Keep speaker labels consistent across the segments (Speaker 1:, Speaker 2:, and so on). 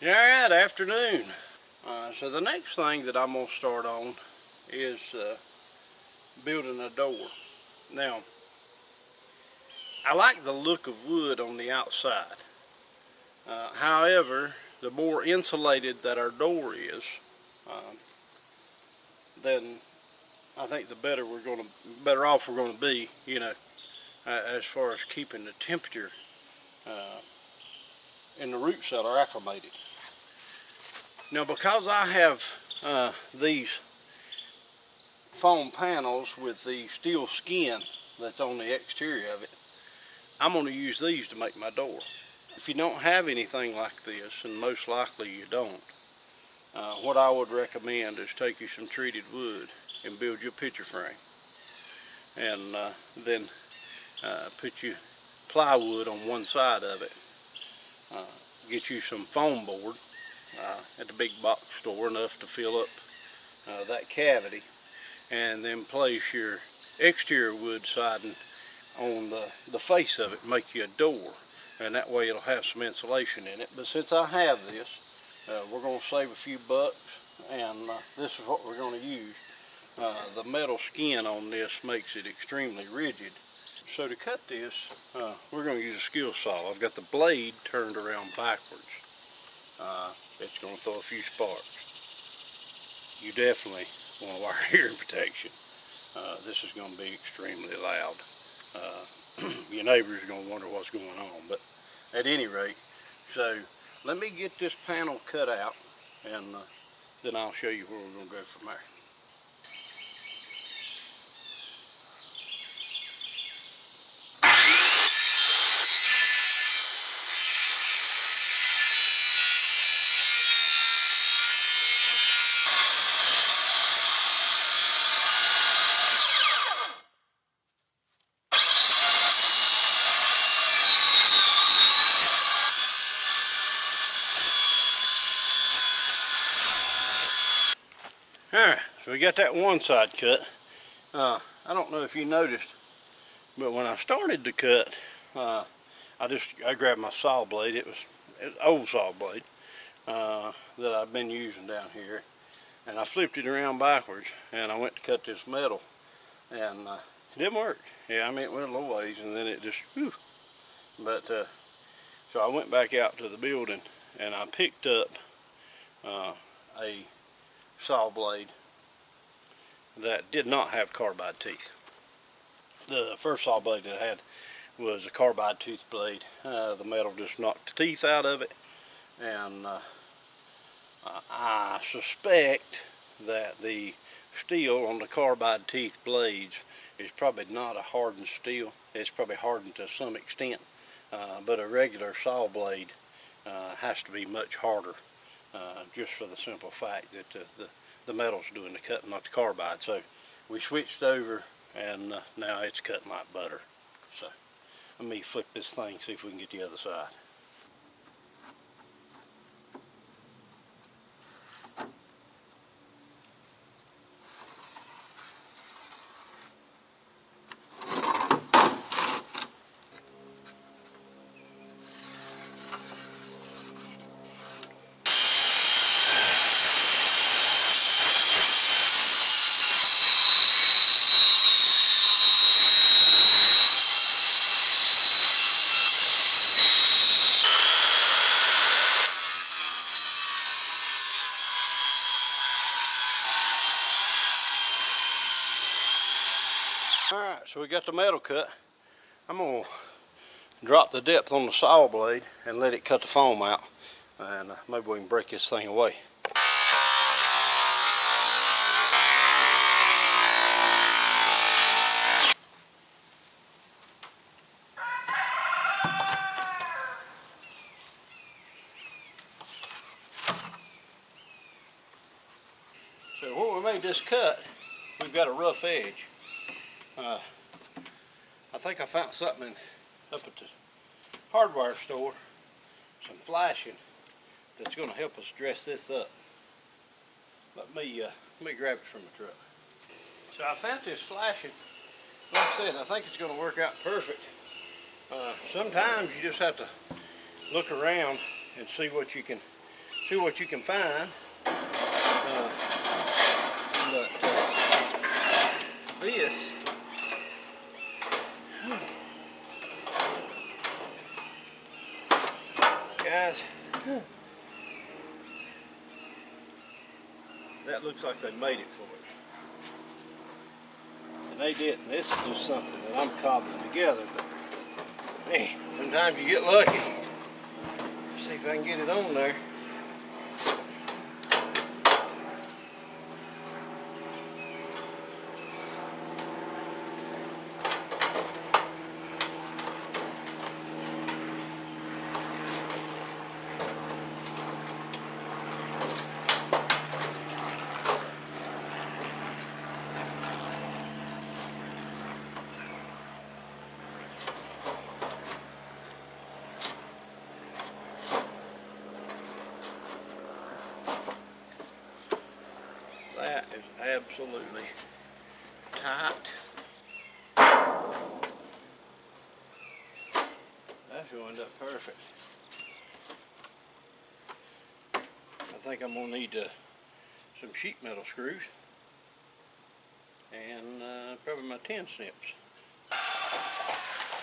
Speaker 1: Alright, afternoon. So the next thing that I'm going to start on is building a door. Now, I like the look of wood on the outside. However, the more insulated that our door is, then I think the better off we're going to be, as far as keeping the temperature in the root cellar acclimated. Now, because I have these foam panels with the steel skin that's on the exterior of it, I'm going to use these to make my door. If you don't have anything like this, and most likely you don't, what I would recommend is take you some treated wood and build your picture frame, and then put your plywood on one side of it. Get you some foam board at the big box store, enough to fill up that cavity, and then place your exterior wood siding on the face of it, make you a door, and that way it'll have some insulation in it. But since I have this, we're going to save a few bucks, and this is what we're going to use. The metal skin on this makes it extremely rigid. So to cut this, we're going to use a skill saw. I've got the blade turned around backwards. It's going to throw a few sparks. You definitely want to wear hearing protection. This is going to be extremely loud. Your neighbors are going to wonder what's going on. But at any rate, so let me get this panel cut out, and then I'll show you where we're going to go from there. Alright, so we got that one side cut. I don't know if you noticed, but when I started to cut, I grabbed my saw blade. It was an old saw blade that I've been using down here, and I flipped it around backwards, and I went to cut this metal, and it didn't work. Yeah, I mean, it went a little ways, and then it just, whew. But so I went back out to the building, and I picked up a saw blade that did not have carbide teeth. The first saw blade that I had was a carbide tooth blade. The metal just knocked the teeth out of it, and I suspect that the steel on the carbide teeth blades is probably not a hardened steel. It's probably hardened to some extent, but a regular saw blade has to be much harder, just for the simple fact that the metal's doing the cutting, not the carbide. So we switched over, and now it's cutting like butter. So let me flip this thing, see if we can get the other side. Alright, so we got the metal cut. I'm going to drop the depth on the saw blade and let it cut the foam out, and maybe we can break this thing away. So where we made this cut, we've got a rough edge. I think I found something up at the hardware store, some flashing, that's going to help us dress this up. Let me grab it from the truck. So I found this flashing. Like I said, I think it's going to work out perfect. Sometimes you just have to look around and see what you can see what you can find. But this, guys, that looks like they made it for it. And they didn't. This is just something that I'm cobbling together. But hey, sometimes you get lucky. See if I can get it on there. That is absolutely tight. That's joined up perfect. I think I'm gonna need some sheet metal screws and probably my 10 snips.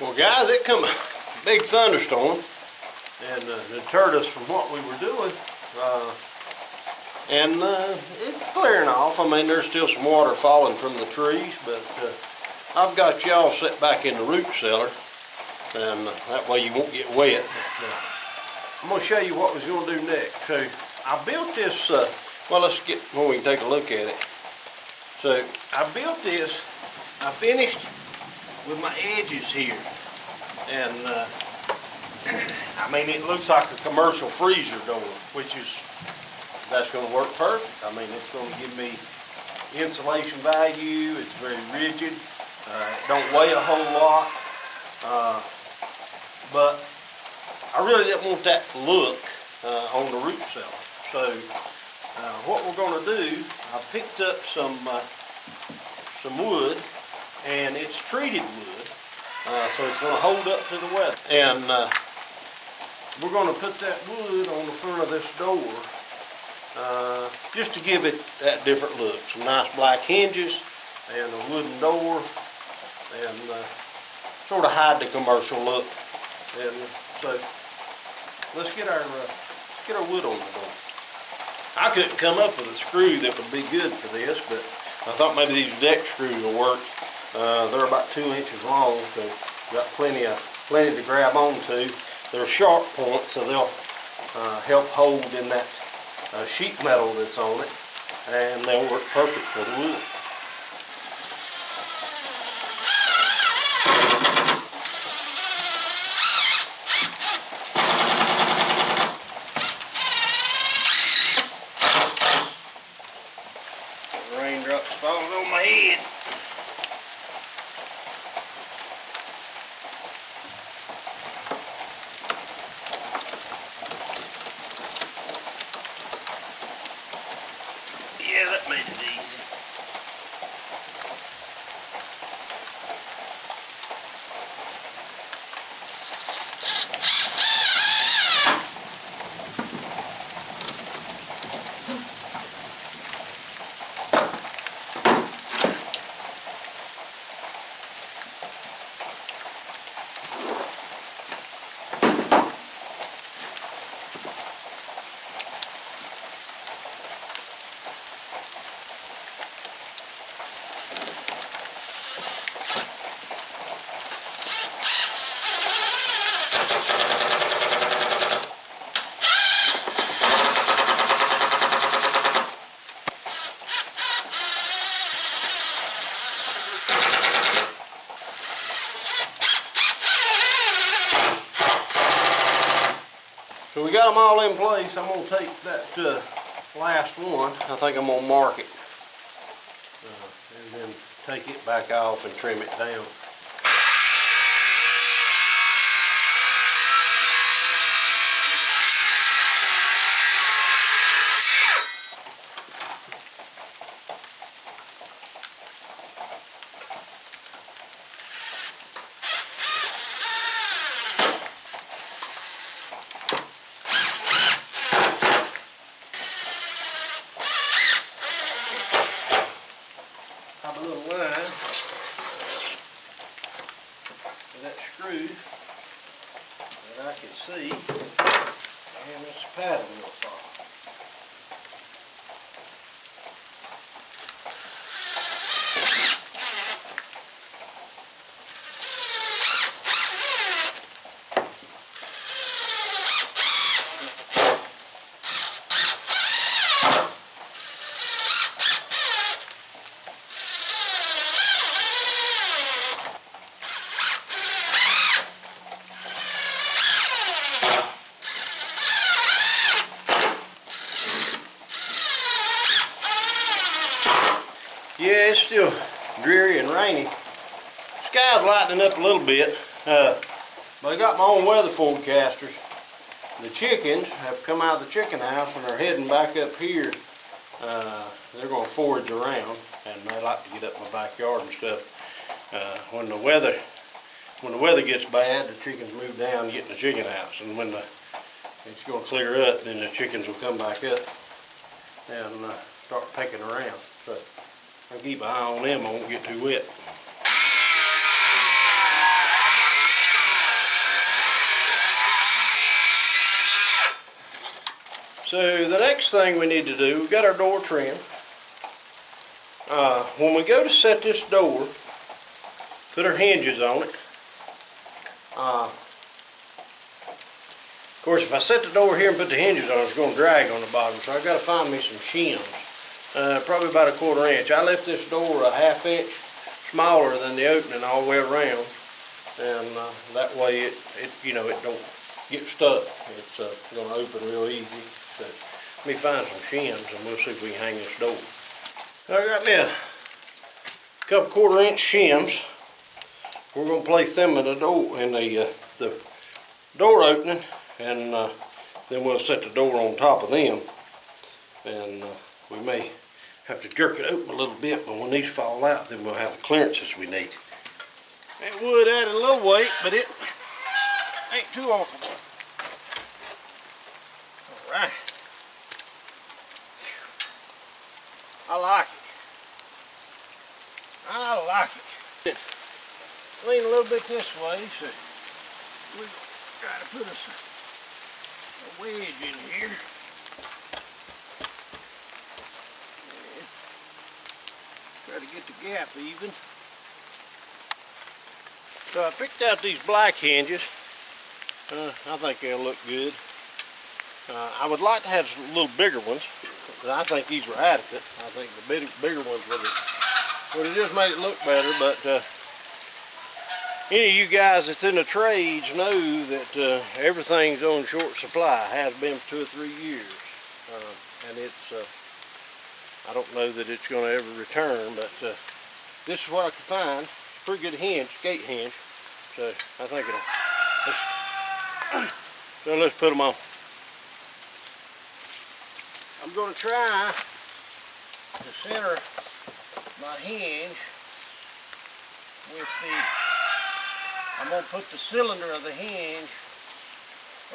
Speaker 1: Well, guys, it come a big thunderstorm and deterred us from what we were doing. And it's clearing off. I mean, there's still some water falling from the trees, but I've got y'all set back in the root cellar, and that way you won't get wet. But, I'm going to show you what we're going to do next. So I built this, well, let's get when we can take a look at it. So I built this, I finished with my edges here, and I mean, it looks like a commercial freezer door, which is, that's going to work perfect. I mean, it's going to give me insulation value. It's very rigid. It don't weigh a whole lot. But I really didn't want that look on the root cellar. So what we're going to do, I picked up some wood, and it's treated wood, so it's going to hold up to the weather. And we're going to put that wood on the front of this door. Just to give it that different look. Some nice black hinges and a wooden door, and sort of hide the commercial look. And so let's get our wood on the door. I couldn't come up with a screw that would be good for this, but I thought maybe these deck screws will work. They're about 2 inches long, so got plenty to grab onto. They're sharp points, so they'll help hold in that sheet metal that's on it, and they'll work perfect for the wood. The raindrops falling on my head. Yeah, that made it easy. So we got them all in place. I'm going to take that last one. I think I'm going to mark it. And then take it back off and trim it down. see. And this paddle will fall. Yeah, it's still dreary and rainy. Sky's lightening up a little bit, but I got my own weather forecasters. The chickens have come out of the chicken house and are heading back up here. They're going to forage around, and they like to get up in my backyard and stuff. When the weather gets bad, the chickens move down and get in the chicken house, and when it's going to clear up, then the chickens will come back up and start pecking around. So I'll keep an eye on them. I won't get too wet. So the next thing we need to do, we've got our door trimmed. When we go to set this door, put our hinges on it. Of course, if I set the door here and put the hinges on, it's going to drag on the bottom, so I've got to find me some shims. Probably about a 1/4 inch. I left this door a 1/2 inch smaller than the opening all the way around, and that way it don't get stuck. It's going to open real easy. So let me find some shims and we'll see if we can hang this door. I got me a couple 1/4 inch shims. We're going to place them in the door the door opening, and then we'll set the door on top of them, and we may have to jerk it open a little bit, but when these fall out, then we'll have the clearances we need. That wood added a little weight, but it ain't too awful. All right. I like it. I like it. Lean a little bit this way, so we try to put us a wedge in here. And try to get the gap even. So I picked out these black hinges. I think they'll look good. I would like to have some little bigger ones, but I think these were adequate. I think the bigger ones would have just made it look better, but any of you guys that's in the trades know that everything's on short supply, has been for 2 or 3 years, and it's I don't know that it's going to ever return, but this is what I could find. It's a pretty good hinge, gate hinge, so I think let's put them on. I'm going to try to center my hinge with I'm going to put the cylinder of the hinge,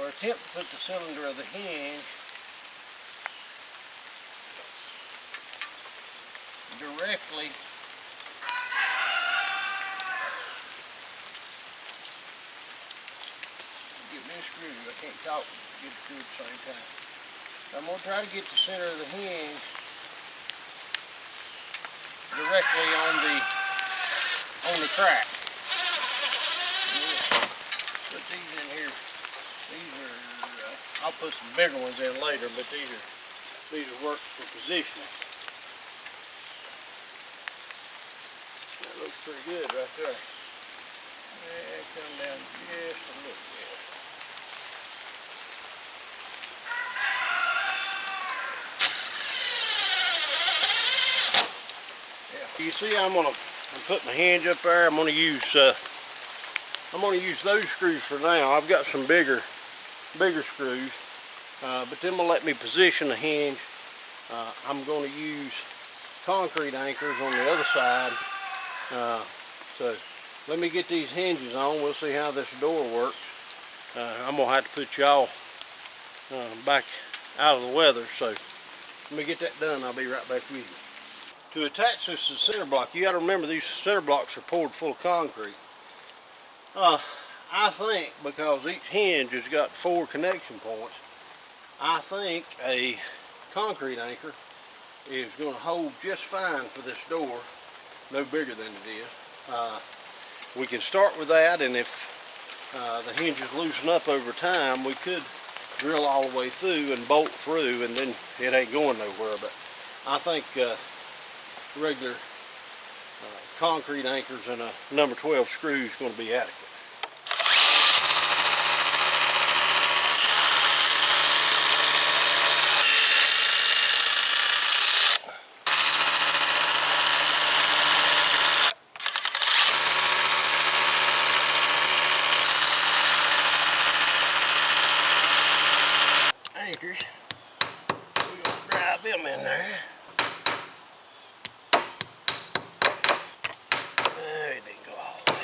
Speaker 1: or attempt to put the cylinder of the hinge directly get me a screw. I can't talk and get the screw at the same time. I'm going to try to get the center of the hinge directly on the crack. Put these in here. These are I'll put some bigger ones in later, but these are work for positioning. That looks pretty good right there. Yeah, come down just a little bit. You see, I'm put my hinge up there. I'm gonna use those screws for now. I've got some bigger screws, but then will let me position the hinge. I'm gonna use concrete anchors on the other side. So let me get these hinges on. We'll see how this door works. I'm gonna have to put y'all back out of the weather. So let me get that done. I'll be right back with you. To attach this to the center block, you got to remember these center blocks are poured full of concrete. I think because each hinge has got 4 connection points, I think a concrete anchor is going to hold just fine for this door, no bigger than it is. We can start with that, and if the hinges loosen up over time, we could drill all the way through and bolt through, and then it ain't going nowhere. But I think regular concrete anchors and a number 12 screw is going to be adequate. Anchors, we're going to drive them in there. It didn't go all the way.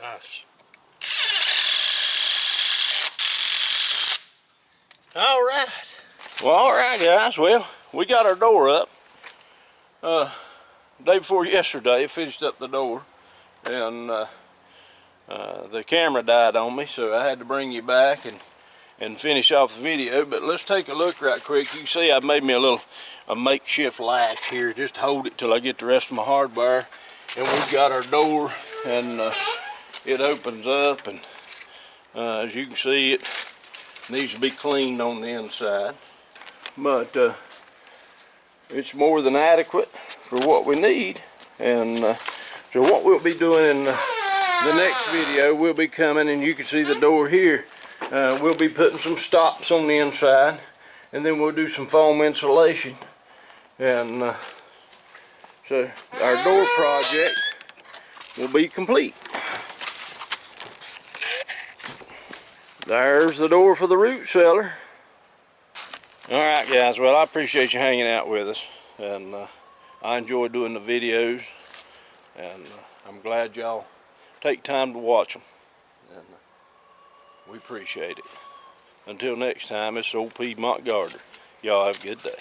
Speaker 1: Nice. All right. Well, all right, guys. Well, we got our door up. Day before yesterday, finished up the door, and the camera died on me, so I had to bring you back and finish off the video. But let's take a look right quick. You can see I've made me a makeshift latch here, just to hold it till I get the rest of my hardwire. And we've got our door, and it opens up, and as you can see, it needs to be cleaned on the inside, but it's more than adequate for what we need. And so what we'll be doing in the next video, we'll be coming, and you can see the door here, we'll be putting some stops on the inside, and then we'll do some foam insulation. And so our door project will be complete. There's the door for the root cellar. Alright, guys, well, I appreciate you hanging out with us, and I enjoy doing the videos, and I'm glad y'all take time to watch them, and we appreciate it. Until next time, it's old Piedmont Gardener. Y'all have a good day.